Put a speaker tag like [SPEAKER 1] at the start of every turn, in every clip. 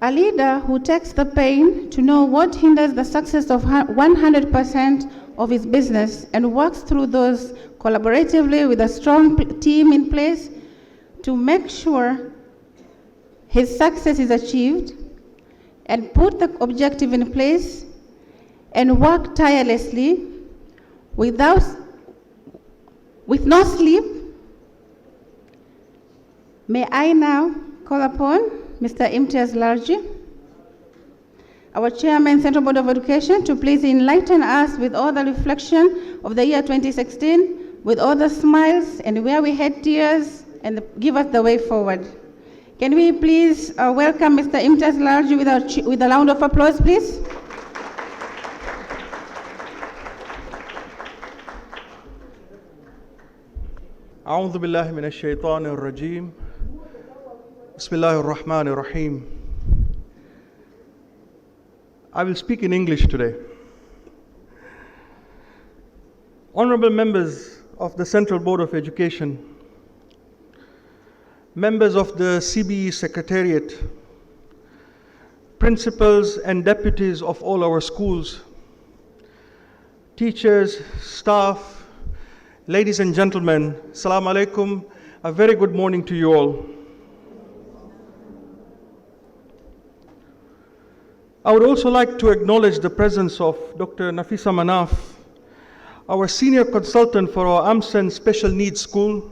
[SPEAKER 1] A leader who takes the pain to know what hinders the success of 100% of his business and works through those collaboratively with a strong team in place to make sure his success is achieved, and put the objective in place and work tirelessly with no sleep. May I now call upon Mr. Imtiaz Lalji, our Chairman, Central Board of Education, to please enlighten us with all the reflection of the year 2016, with all the smiles and where we had tears, and give us the way forward. Can we please welcome Mr. Imtiaz Lalji with a round of applause, please?
[SPEAKER 2] أعوذ بالله من الشيطان الرجيم بسم الله الرحمن الرحيم. I will speak in English today. Honorable members of the Central Board of Education, members of the CBE Secretariat, principals and deputies of all our schools, teachers, staff, ladies and gentlemen, Assalamu alaikum, a very good morning to you all. I would also like to acknowledge the presence of Dr. Nafisa Manaf, our senior consultant for our Amsan Special Needs School.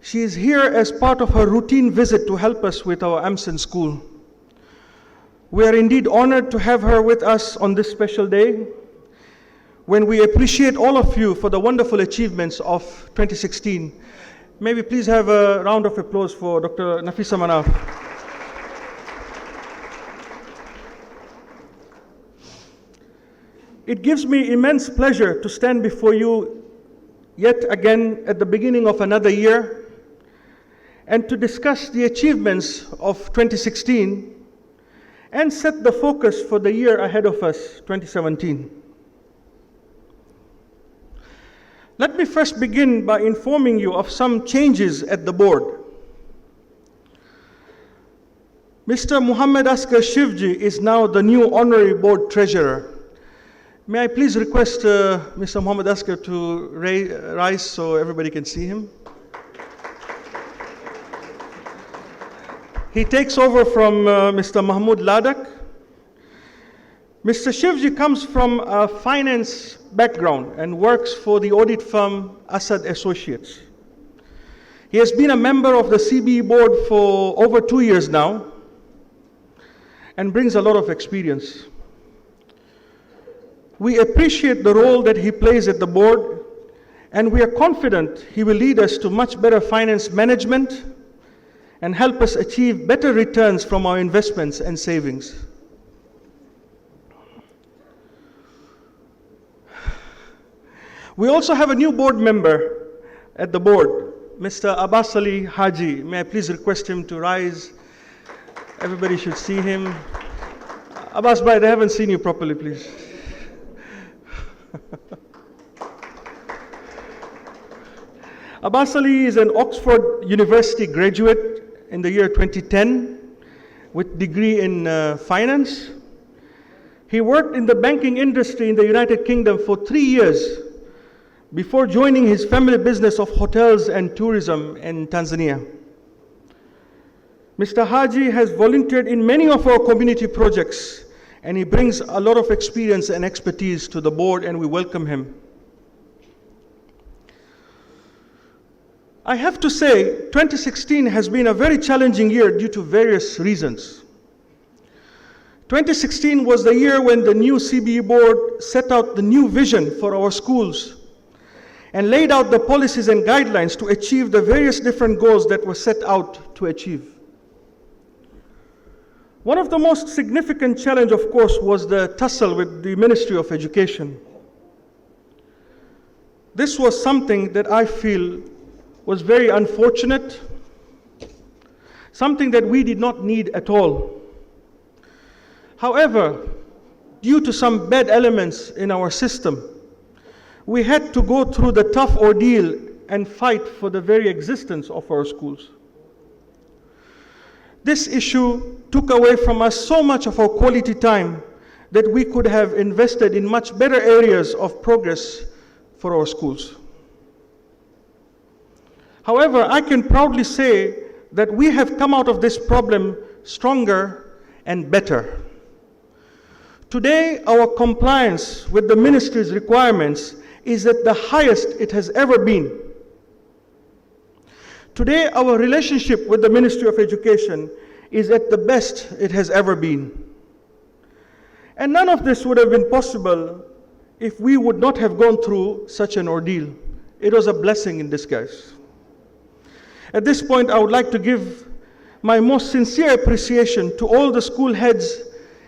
[SPEAKER 2] She is here as part of her routine visit to help us with our Amsan school. We are indeed honored to have her with us on this special day, when we appreciate all of you for the wonderful achievements of 2016. May we please have a round of applause for Dr. Nafisa Manaf. It gives me immense pleasure to stand before you yet again at the beginning of another year and to discuss the achievements of 2016 and set the focus for the year ahead of us, 2017. Let me first begin by informing you of some changes at the board. Mr. Muhammad Askar Shivji is now the new honorary board treasurer. May I please request Mr. Muhammad Askar to rise so everybody can see him. He takes over from Mr. Mahmoud Ladak. Mr. Shivji comes from a finance background and works for the audit firm Asad Associates. He has been a member of the CBE board for over 2 years now and brings a lot of experience. We appreciate the role that he plays at the board, and we are confident he will lead us to much better finance management and help us achieve better returns from our investments and savings. We also have a new board member at the board, Mr. Abbas Ali Haji. May I please request him to rise? Everybody should see him. Abbas Bhai, they haven't seen you properly, please. Abbas Ali is an Oxford University graduate in the year 2010 with degree in finance. He worked in the banking industry in the United Kingdom for 3 years before joining his family business of hotels and tourism in Tanzania. Mr. Haji has volunteered in many of our community projects, and he brings a lot of experience and expertise to the board, and we welcome him. I have to say, 2016 has been a very challenging year due to various reasons. 2016 was the year when the new CBE board set out the new vision for our schools and laid out the policies and guidelines to achieve the various different goals that were set out to achieve. One of the most significant challenge, of course, was the tussle with the Ministry of Education. This was something that I feel was very unfortunate, something that we did not need at all. However, due to some bad elements in our system, we had to go through the tough ordeal and fight for the very existence of our schools. This issue took away from us so much of our quality time that we could have invested in much better areas of progress for our schools. However, I can proudly say that we have come out of this problem stronger and better. Today, our compliance with the ministry's requirements is at the highest it has ever been. Today, our relationship with the Ministry of Education is at the best it has ever been. And none of this would have been possible if we would not have gone through such an ordeal. It was a blessing in disguise. At this point, I would like to give my most sincere appreciation to all the school heads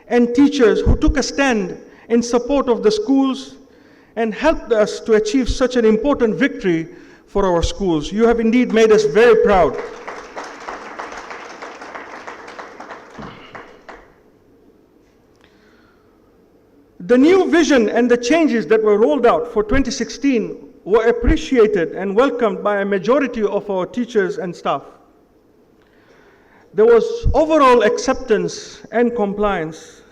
[SPEAKER 2] and teachers who took a stand in support of the schools and helped us to achieve such an important victory for our schools. You have indeed made us very proud. The new vision and the changes that were rolled out for 2016 were appreciated and welcomed by a majority of our teachers and staff. There was overall acceptance and compliance.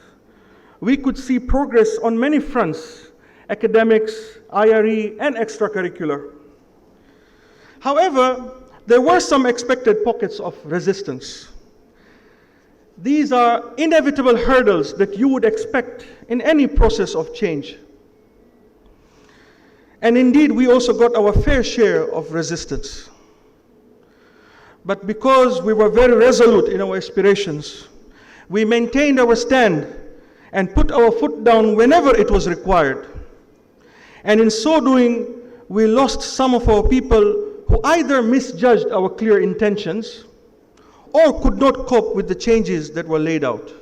[SPEAKER 2] We could see progress on many fronts: academics, IRE, and extracurricular. However, there were some expected pockets of resistance. These are inevitable hurdles that you would expect in any process of change. And indeed, we also got our fair share of resistance. But because we were very resolute in our aspirations, we maintained our stand and put our foot down whenever it was required. And in so doing, we lost some of our people who either misjudged our clear intentions or could not cope with the changes that were laid out.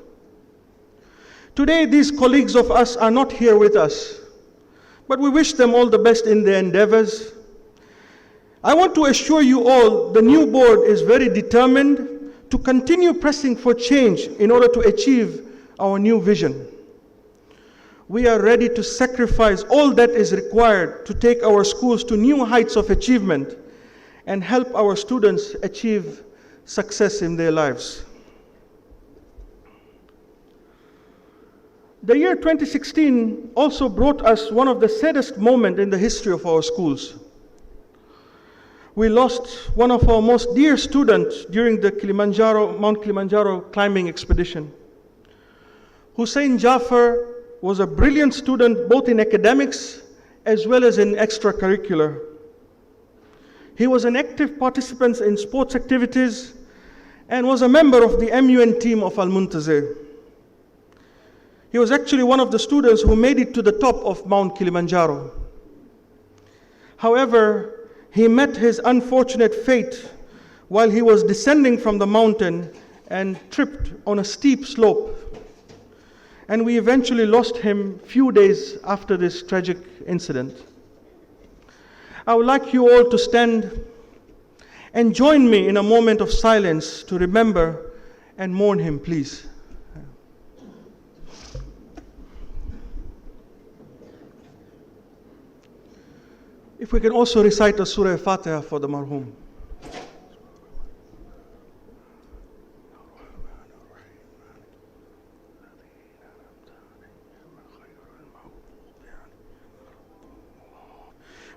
[SPEAKER 2] Today, these colleagues of us are not here with us, but we wish them all the best in their endeavors. I want to assure you all, the new board is very determined to continue pressing for change in order to achieve our new vision. We are ready to sacrifice all that is required to take our schools to new heights of achievement and help our students achieve success in their lives. The year 2016 also brought us one of the saddest moments in the history of our schools. We lost one of our most dear students during the Mount Kilimanjaro climbing expedition. Hussein Jafar was a brilliant student both in academics as well as in extracurricular. He was an active participant in sports activities and was a member of the MUN team of Al-Muntazir. He was actually one of the students who made it to the top of Mount Kilimanjaro. However, he met his unfortunate fate while he was descending from the mountain and tripped on a steep slope. And we eventually lost him few days after this tragic incident. I would like you all to stand and join me in a moment of silence to remember and mourn him, please. If we can also recite a Surah Fatiha for the marhum.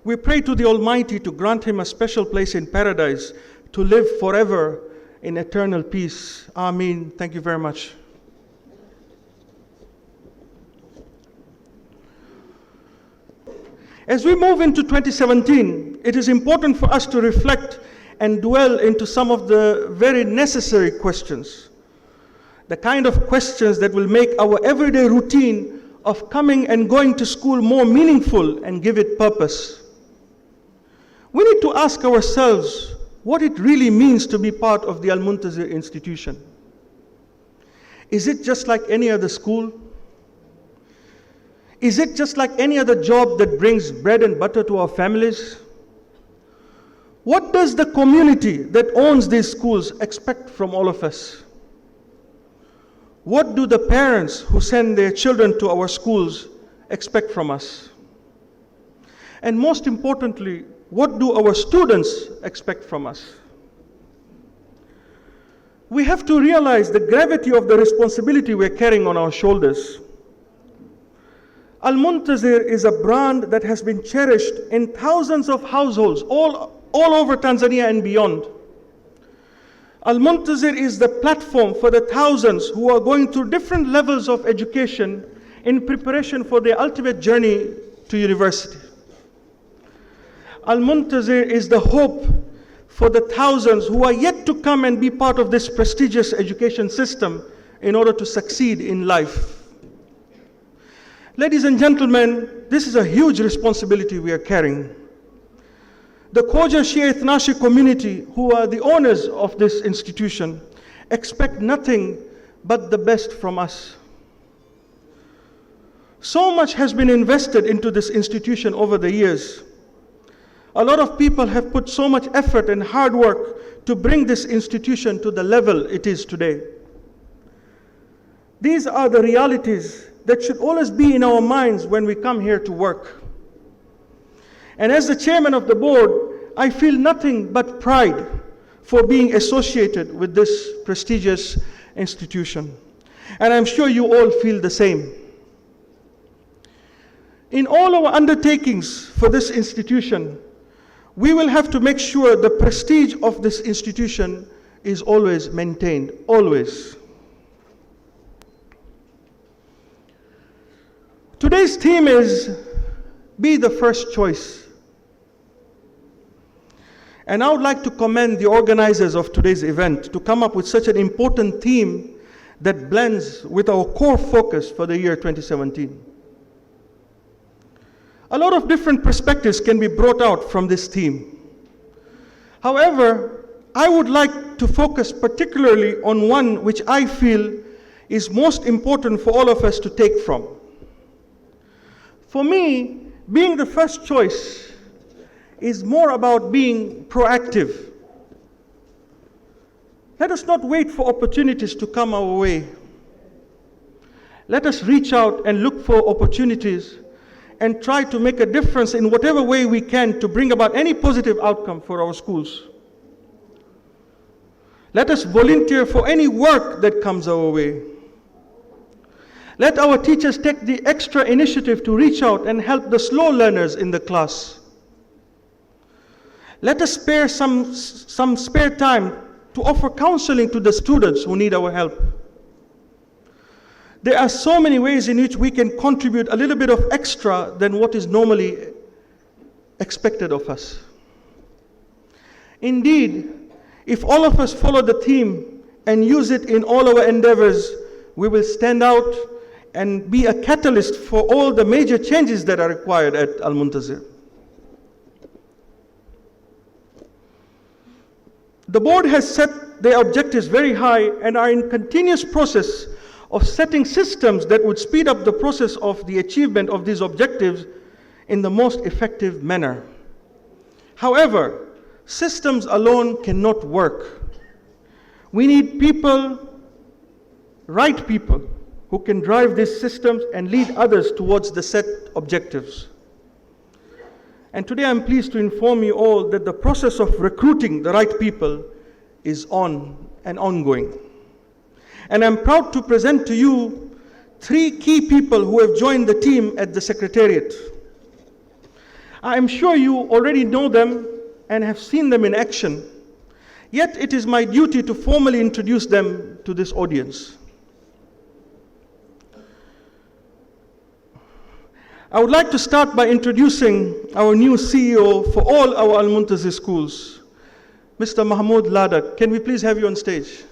[SPEAKER 2] We pray to the Almighty to grant him a special place in paradise, to live forever in eternal peace. Ameen. Thank you very much. As we move into 2017, it is important for us to reflect and dwell into some of the very necessary questions. The kind of questions that will make our everyday routine of coming and going to school more meaningful and give it purpose. We need to ask ourselves what it really means to be part of the Al-Muntazir institution. Is it just like any other school? Is it just like any other job that brings bread and butter to our families? What does the community that owns these schools expect from all of us? What do the parents who send their children to our schools expect from us? And most importantly, what do our students expect from us? we have to realize the gravity of the responsibility we're carrying on our shoulders. Al-Muntazir is a brand that has been cherished in thousands of households all over Tanzania and beyond. Al-Muntazir is the platform for the thousands who are going through different levels of education in preparation for their ultimate journey to university. Al-Muntazir is the hope for the thousands who are yet to come and be part of this prestigious education system in order to succeed in life. Ladies and gentlemen, this is a huge responsibility we are carrying. The Khoja Shia Ithnashi community, who are the owners of this institution, expect nothing but the best from us. So much has been invested into this institution over the years. A lot of people have put so much effort and hard work to bring this institution to the level it is today. These are the realities that should always be in our minds when we come here to work. And as the chairman of the board, I feel nothing but pride for being associated with this prestigious institution. And I'm sure you all feel the same. In all our undertakings for this institution, we will have to make sure the prestige of this institution is always maintained, always. Today's theme is Be the First Choice. And I would like to commend the organizers of today's event to come up with such an important theme that blends with our core focus for the year 2017. A lot of different perspectives can be brought out from this theme. However, I would like to focus particularly on one which I feel is most important for all of us to take from. For me, being the first choice is more about being proactive. Let us not wait for opportunities to come our way. Let us reach out and look for opportunities and try to make a difference in whatever way we can to bring about any positive outcome for our schools. Let us volunteer for any work that comes our way. Let our teachers take the extra initiative to reach out and help the slow learners in the class. Let us spare some spare time to offer counseling to the students who need our help. There are so many ways in which we can contribute a little bit of extra than what is normally expected of us. Indeed, if all of us follow the theme and use it in all our endeavors, we will stand out and be a catalyst for all the major changes that are required at Al-Muntazir. The board has set their objectives very high and are in continuous process of setting systems that would speed up the process of the achievement of these objectives in the most effective manner. However, systems alone cannot work. We need people, right people, who can drive these systems and lead others towards the set objectives. And today I'm pleased to inform you all that the process of recruiting the right people is on and ongoing. And I'm proud to present to you 3 key people who have joined the team at the Secretariat. I'm sure you already know them and have seen them in action, yet it is my duty to formally introduce them to this audience. I would like to start by introducing our new CEO for all our Al-Muntazir schools, Mr. Mahmoud Ladak. Can we please have you on stage?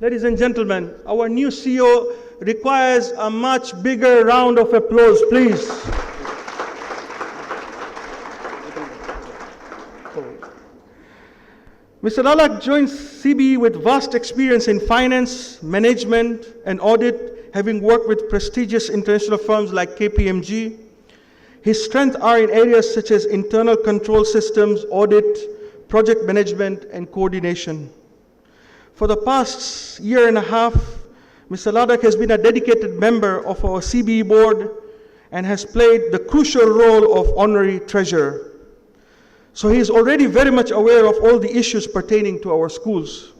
[SPEAKER 2] Ladies and gentlemen, our new CEO requires a much bigger round of applause, please. Mr. Lalji joins CBE with vast experience in finance, management, and audit, having worked with prestigious international firms like KPMG. His strengths are in areas such as internal control systems, audit, project management, and coordination. For the past year and a half, Mr. Lalji has been a dedicated member of our CBE board and has played the crucial role of honorary treasurer. So he is already very much aware of all the issues pertaining to our schools.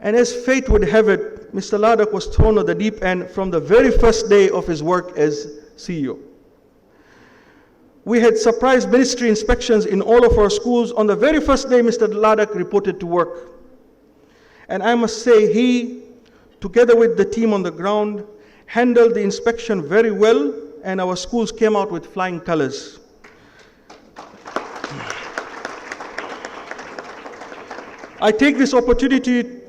[SPEAKER 2] And as fate would have it, Mr. Ladakh was thrown at the deep end from the very first day of his work as CEO. We had surprise ministry inspections in all of our schools. On the very first day, Mr. Ladakh reported to work. And I must say, he, together with the team on the ground, handled the inspection very well, and our schools came out with flying colors. I take this opportunity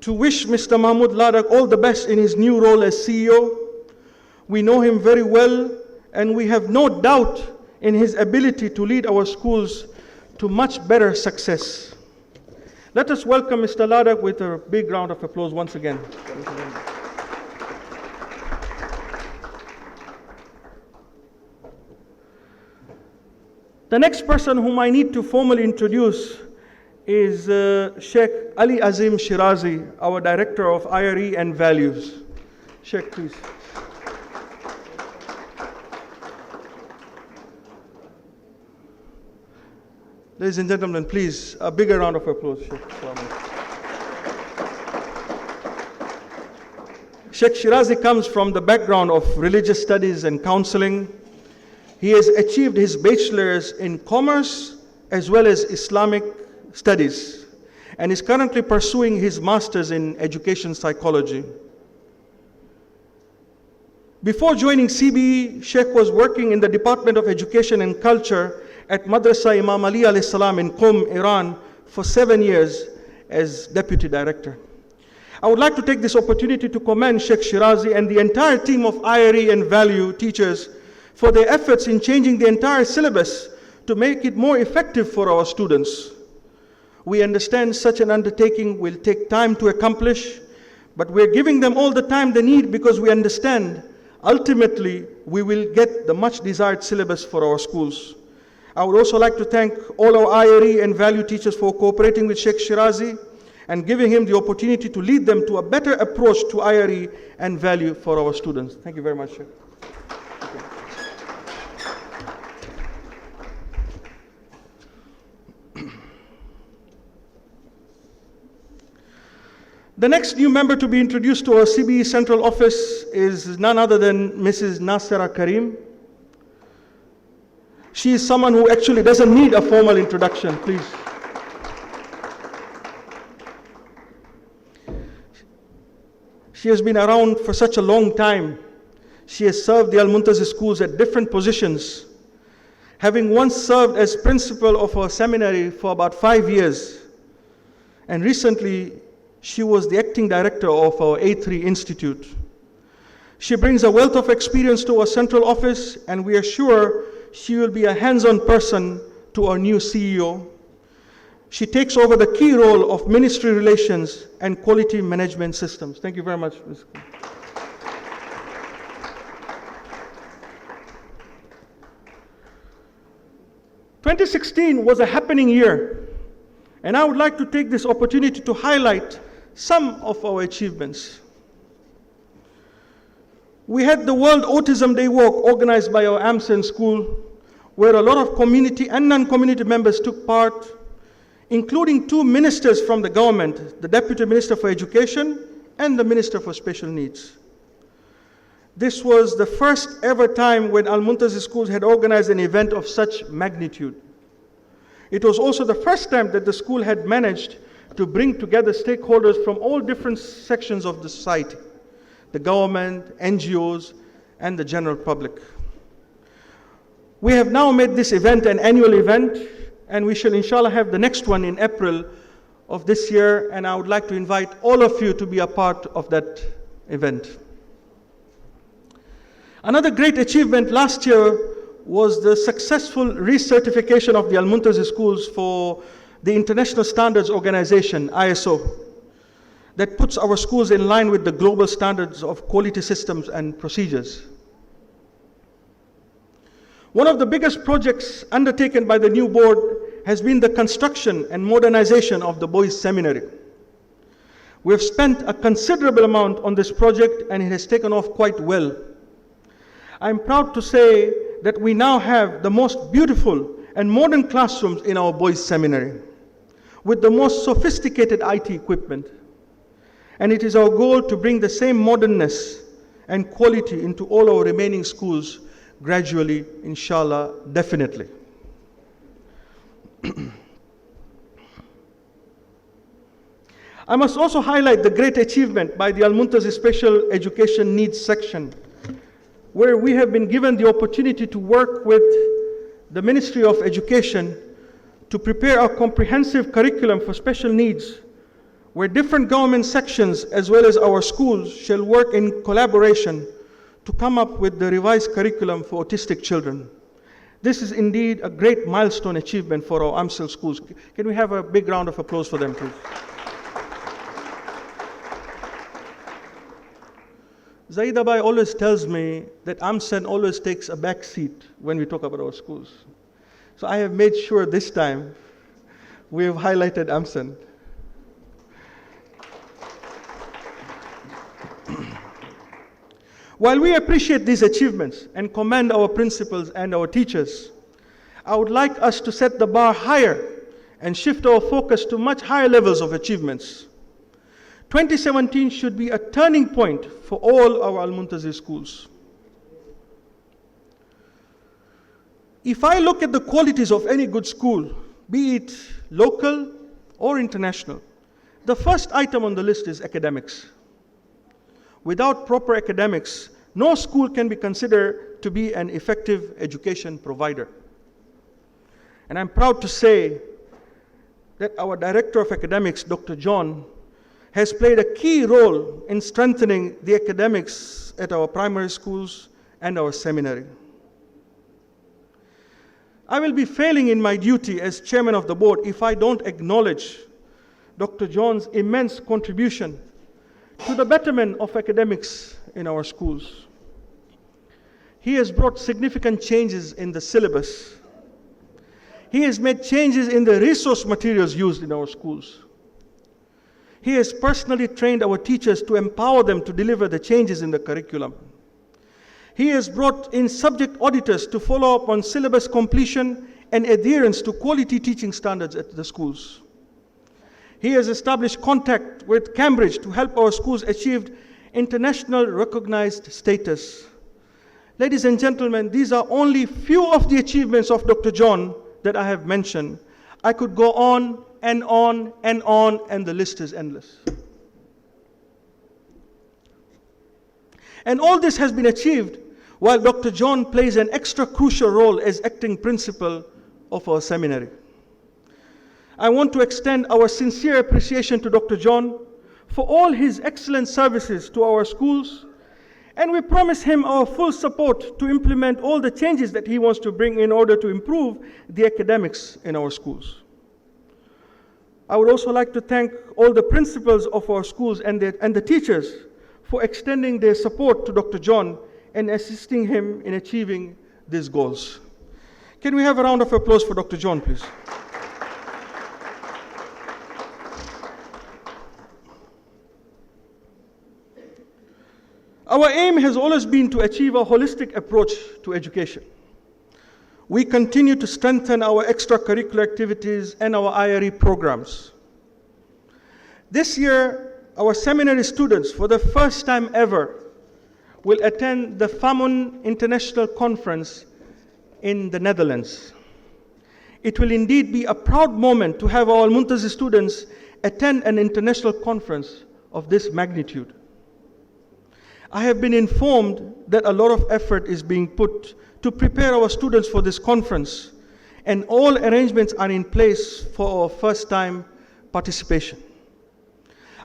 [SPEAKER 2] to wish Mr. Mahmoud Ladakh all the best in his new role as CEO. We know him very well, and we have no doubt in his ability to lead our schools to much better success. Let us welcome Mr. Ladakh with a big round of applause once again. The next person whom I need to formally introduce is Sheikh Ali Azim Shirazi, our Director of IRE and Values. Sheikh, please. Ladies and gentlemen, please, a bigger round of applause, Sheikh. Sheikh Shirazi comes from the background of religious studies and counseling. He has achieved his bachelor's in commerce as well as Islamic studies, and is currently pursuing his master's in education psychology. Before joining CBE, Sheikh was working in the Department of Education and Culture at Madrasa Imam Ali alayhi salam in Qom, Iran for 7 years as Deputy Director. I would like to take this opportunity to commend Sheikh Shirazi and the entire team of IRE and Value teachers for their efforts in changing the entire syllabus to make it more effective for our students. We understand such an undertaking will take time to accomplish, but we're giving them all the time they need because we understand ultimately we will get the much desired syllabus for our schools. I would also like to thank all our IRE and Value teachers for cooperating with Sheikh Shirazi and giving him the opportunity to lead them to a better approach to IRE and Value for our students. Thank you very much, Sheikh. The next new member to be introduced to our CBE Central Office is none other than Mrs. Nasira Karim. She is someone who actually doesn't need a formal introduction, please. She has been around for such a long time. She has served the Al-Muntazir schools at different positions, having once served as principal of our seminary for about 5 years. And recently, she was the acting director of our A3 Institute. She brings a wealth of experience to our central office, and we are sure she will be a hands-on person to our new CEO. She takes over the key role of ministry relations and quality management systems. Thank you very much, Ms. 2016 was a happening year, and I would like to take this opportunity to highlight some of our achievements. We had the World Autism Day Walk organized by our AMSEN school, where a lot of community and non-community members took part, including 2 ministers from the government, the Deputy Minister for Education and the Minister for Special Needs. This was the first ever time when Al-Muntazir schools had organized an event of such magnitude. It was also the first time that the school had managed to bring together stakeholders from all different sections of the society, the government, NGOs, and the general public. We have now made this event an annual event, and we shall inshallah have the next one in April of this year, and I would like to invite all of you to be a part of that event. Another great achievement last year was the successful recertification of the Al-Muntazir schools for the International Standards Organization, ISO, that puts our schools in line with the global standards of quality systems and procedures. One of the biggest projects undertaken by the new board has been the construction and modernization of the boys' seminary. We have spent a considerable amount on this project, and it has taken off quite well. I'm proud to say that we now have the most beautiful and modern classrooms in our boys' seminary with the most sophisticated IT equipment. And it is our goal to bring the same modernness and quality into all our remaining schools gradually, inshallah, definitely. I must also highlight the great achievement by the Al-Muntazi Special Education Needs Section, where we have been given the opportunity to work with the Ministry of Education to prepare a comprehensive curriculum for special needs, where different government sections as well as our schools shall work in collaboration to come up with the revised curriculum for autistic children. This is indeed a great milestone achievement for our AMSEL schools. Can we have a big round of applause for them, please? Zaida Bai always tells me that AMSEN always takes a back seat when we talk about our schools. So I have made sure this time we have highlighted AMSEN. While we appreciate these achievements and commend our principals and our teachers, I would like us to set the bar higher and shift our focus to much higher levels of achievements. 2017 should be a turning point for all our Al-Muntazi schools. If I look at the qualities of any good school, be it local or international, the first item on the list is academics. Without proper academics, no school can be considered to be an effective education provider. And I'm proud to say that our Director of Academics, Dr. John, has played a key role in strengthening the academics at our primary schools and our seminary. I will be failing in my duty as chairman of the board if I don't acknowledge Dr. John's immense contribution to the betterment of academics in our schools. He has brought significant changes in the syllabus. He has made changes in the resource materials used in our schools. He has personally trained our teachers to empower them to deliver the changes in the curriculum. He has brought in subject auditors to follow up on syllabus completion and adherence to quality teaching standards at the schools. He has established contact with Cambridge to help our schools achieve international recognized status. Ladies and gentlemen, these are only few of the achievements of Dr. John that I have mentioned. I could go on and on and on, and the list is endless. And all this has been achieved while Dr. John plays an extra crucial role as acting principal of our seminary. I want to extend our sincere appreciation to Dr. John for all his excellent services to our schools, and we promise him our full support to implement all the changes that he wants to bring in order to improve the academics in our schools. I would also like to thank all the principals of our schools and the teachers for extending their support to Dr. John and assisting him in achieving these goals. Can we have a round of applause for Dr. John, please? Our aim has always been to achieve a holistic approach to education. We continue to strengthen our extracurricular activities and our IRE programs. This year, our seminary students, for the first time ever, will attend the FAMUN International Conference in the Netherlands. It will indeed be a proud moment to have our Al-Muntazi students attend an international conference of this magnitude. I have been informed that a lot of effort is being put to prepare our students for this conference, and all arrangements are in place for our first-time participation.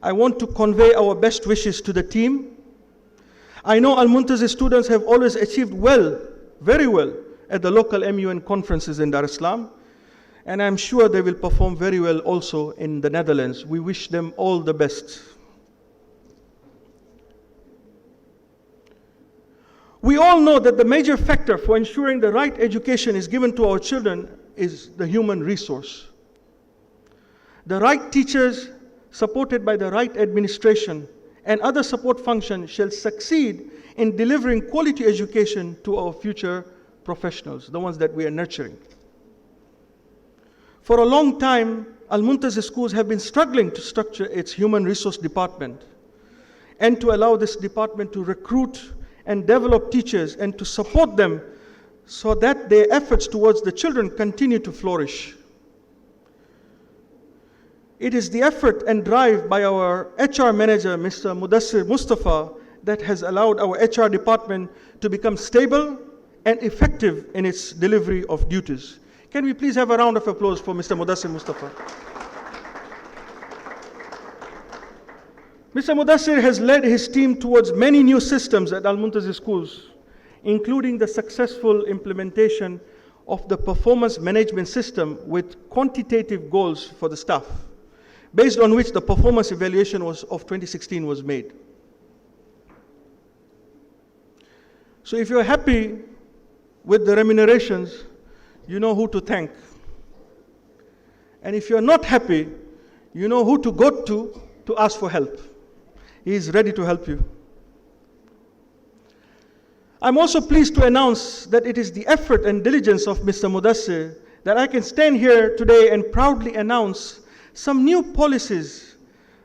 [SPEAKER 2] I want to convey our best wishes to the team. I know Al-Muntazi students have always achieved well, very well, at the local MUN conferences in Dar es Salaam, and I'm sure they will perform very well also in the Netherlands. We wish them all the best. We all know that the major factor for ensuring the right education is given to our children is the human resource. The right teachers, supported by the right administration and other support functions, shall succeed in delivering quality education to our future professionals, the ones that we are nurturing. For a long time, Al-Muntaza schools have been struggling to structure its human resource department and to allow this department to recruit and develop teachers and to support them so that their efforts towards the children continue to flourish. It is the effort and drive by our HR manager, Mr. Mudassir Mustafa, that has allowed our HR department to become stable and effective in its delivery of duties. Can we please have a round of applause for Mr. Mudassir Mustafa? Mr. Mudassir has led his team towards many new systems at Al-Muntaza schools, including the successful implementation of the performance management system with quantitative goals for the staff, based on which the performance evaluation of 2016 was made. So if you're happy with the remunerations, you know who to thank. And if you're not happy, you know who to go to ask for help. He is ready to help you. I'm also pleased to announce that it is the effort and diligence of Mr. Mudassir that I can stand here today and proudly announce some new policies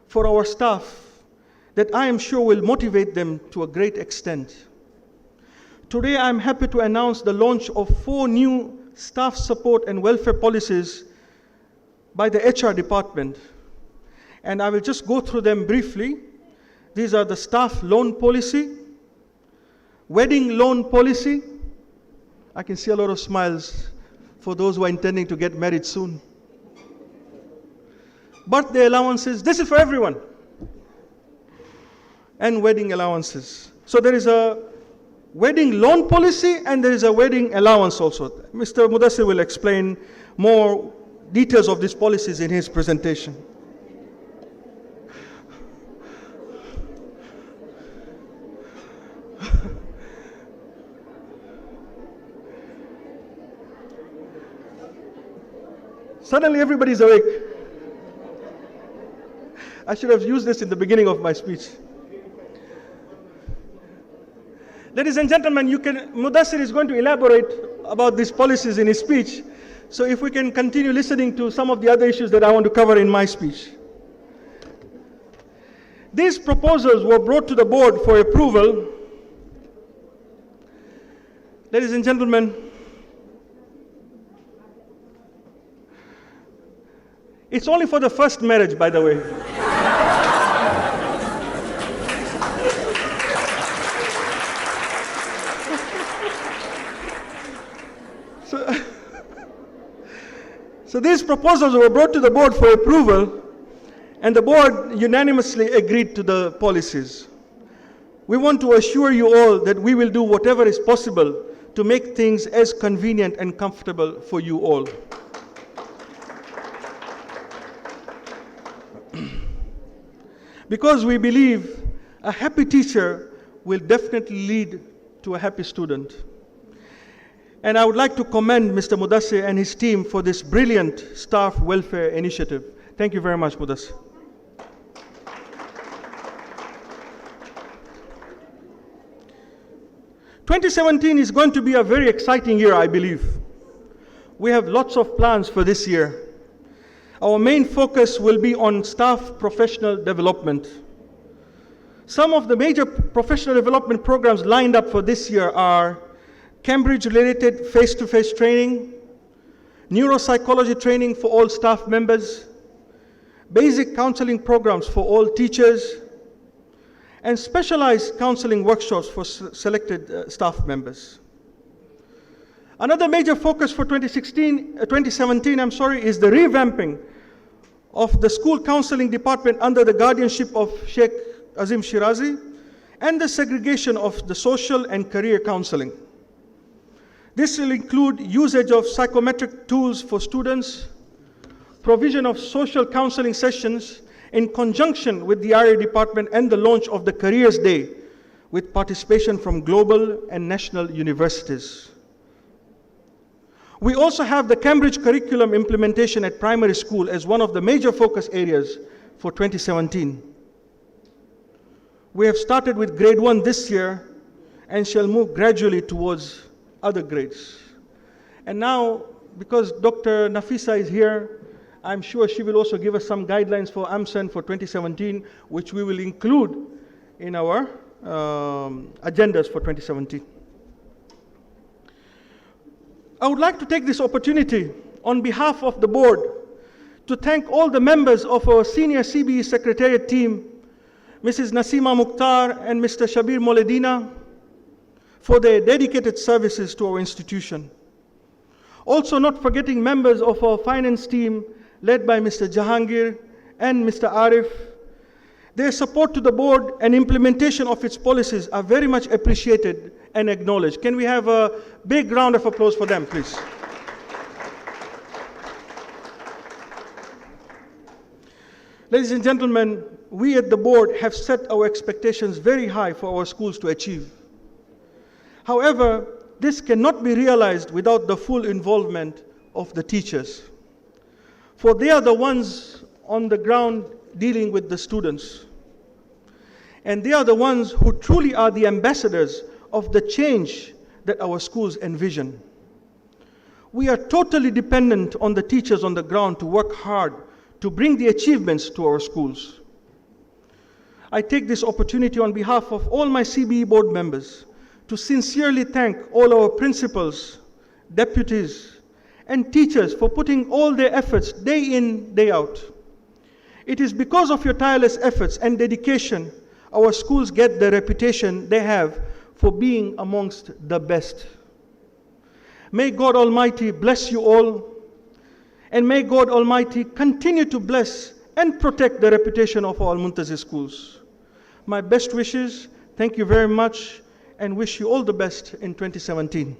[SPEAKER 2] for our staff that I am sure will motivate them to a great extent. Today I'm happy to announce the launch of 4 new staff support and welfare policies by the HR department. And I will just go through them briefly. These are the staff loan policy, wedding loan policy. I can see a lot of smiles for those who are intending to get married soon. Birthday allowances, this is for everyone. And wedding allowances. So there is a wedding loan policy and there is a wedding allowance also. Mr. Mudassir will explain more details of these policies in his presentation. Suddenly everybody's awake. I should have used this in the beginning of my speech. Ladies and gentlemen, Mudassir is going to elaborate about these policies in his speech. So if we can continue listening to some of the other issues that I want to cover in my speech. These proposals were brought to the board for approval. Ladies and gentlemen, it's only for the first marriage, by the way. So these proposals were brought to the board for approval, and the board unanimously agreed to the policies. We want to assure you all that we will do whatever is possible to make things as convenient and comfortable for you all. Because we believe a happy teacher will definitely lead to a happy student. And I would like to commend Mr. Mudassir and his team for this brilliant staff welfare initiative. Thank you very much, Mudassir. "2017 is going to be a very exciting year, I believe. We have lots of plans for this year. Our main focus will be on staff professional development. Some of the major professional development programs lined up for this year are Cambridge-related face-to-face training, neuropsychology training for all staff members, basic counseling programs for all teachers, and specialized counseling workshops for selected staff members. Another major focus for 2017 is the revamping of the school counseling department under the guardianship of Sheikh Azim Shirazi and the segregation of the social and career counseling. This will include usage of psychometric tools for students, provision of social counseling sessions in conjunction with the RA department, and the launch of the Careers Day with participation from global and national universities. We also have the Cambridge curriculum implementation at primary school as one of the major focus areas for 2017. We have started with grade 1 this year and shall move gradually towards other grades. And now because Dr. Nafisa is here, I'm sure she will also give us some guidelines for AMSEN for 2017, which we will include in our agendas for 2017. I would like to take this opportunity on behalf of the board to thank all the members of our senior CBE Secretariat team, Mrs. Nasima Mukhtar and Mr. Shabir Moledina, for their dedicated services to our institution. Also not forgetting members of our finance team led by Mr. Jahangir and Mr. Arif. Their support to the board and implementation of its policies are very much appreciated and acknowledged. Can we have a big round of applause for them, please? Ladies and gentlemen, we at the board have set our expectations very high for our schools to achieve. However, this cannot be realized without the full involvement of the teachers, for they are the ones on the ground dealing with the students. And they are the ones who truly are the ambassadors of the change that our schools envision. We are totally dependent on the teachers on the ground to work hard to bring the achievements to our schools. I take this opportunity on behalf of all my CBE board members to sincerely thank all our principals, deputies, and teachers for putting all their efforts day in, day out. It is because of your tireless efforts and dedication our schools get the reputation they have for being amongst the best. May God Almighty bless you all, and may God Almighty continue to bless and protect the reputation of our Al-Muntazi schools. My best wishes, thank you very much, and wish you all the best in 2017.